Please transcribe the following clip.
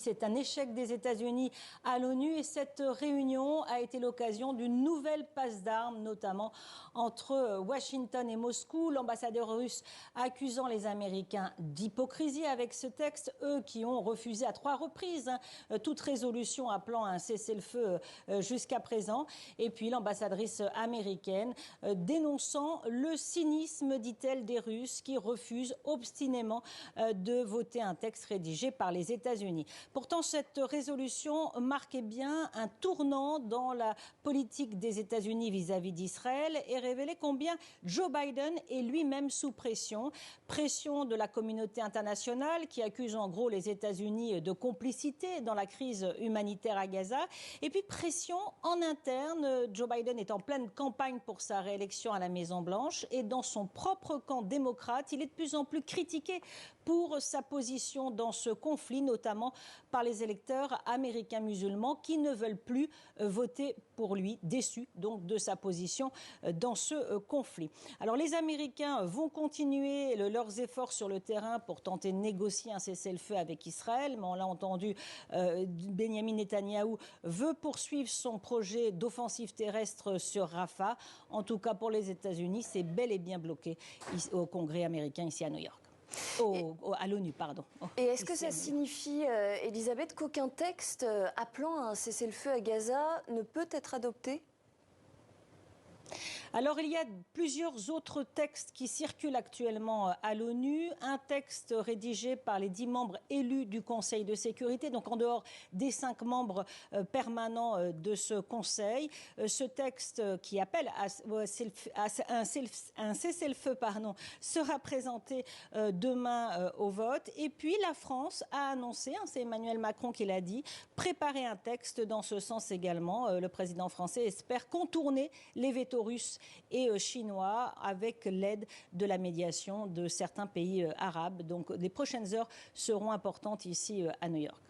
C'est un échec des États-Unis à l'ONU et cette réunion a été l'occasion d'une nouvelle passe d'armes, notamment entre Washington et Moscou. L'ambassadeur russe accusant les Américains d'hypocrisie avec ce texte, eux qui ont refusé à 3 reprises toute résolution appelant à un cessez-le-feu jusqu'à présent. Et puis l'ambassadrice américaine dénonçant le cynisme, dit-elle, des Russes qui refusent obstinément de voter un texte rédigé par les États-Unis. Pourtant, cette résolution marquait bien un tournant dans la politique des États-Unis vis-à-vis d'Israël et révélait combien Joe Biden est lui-même sous pression. Pression de la communauté internationale qui accuse en gros les États-Unis de complicité dans la crise humanitaire à Gaza. Et puis pression en interne. Joe Biden est en pleine campagne pour sa réélection à la Maison-Blanche et dans son propre camp démocrate, il est de plus en plus critiqué pour sa position dans ce conflit, notamment par les électeurs américains musulmans qui ne veulent plus voter pour lui, déçus donc de sa position dans ce conflit. Alors les Américains vont continuer leurs efforts sur le terrain pour tenter de négocier un cessez-le-feu avec Israël, mais on l'a entendu, Benyamin Netanyahou veut poursuivre son projet d'offensive terrestre sur Rafah. En tout cas pour les États-Unis, c'est bel et bien bloqué au Congrès américain ici à New York. À l'ONU, pardon. Et est-ce que ça signifie, Elisabeth, qu'aucun texte appelant à un cessez-le-feu à Gaza ne peut être adopté ? Alors, il y a plusieurs autres textes qui circulent actuellement à l'ONU. Un texte rédigé par les 10 membres élus du Conseil de sécurité, donc en dehors des 5 membres permanents de ce Conseil. Ce texte qui appelle à un cessez-le-feu sera présenté demain au vote. Et puis, la France a annoncé, c'est Emmanuel Macron qui l'a dit, préparer un texte dans ce sens également. Le président français espère contourner les vétos russes et chinois avec l'aide de la médiation de certains pays arabes. Donc les prochaines heures seront importantes ici à New York.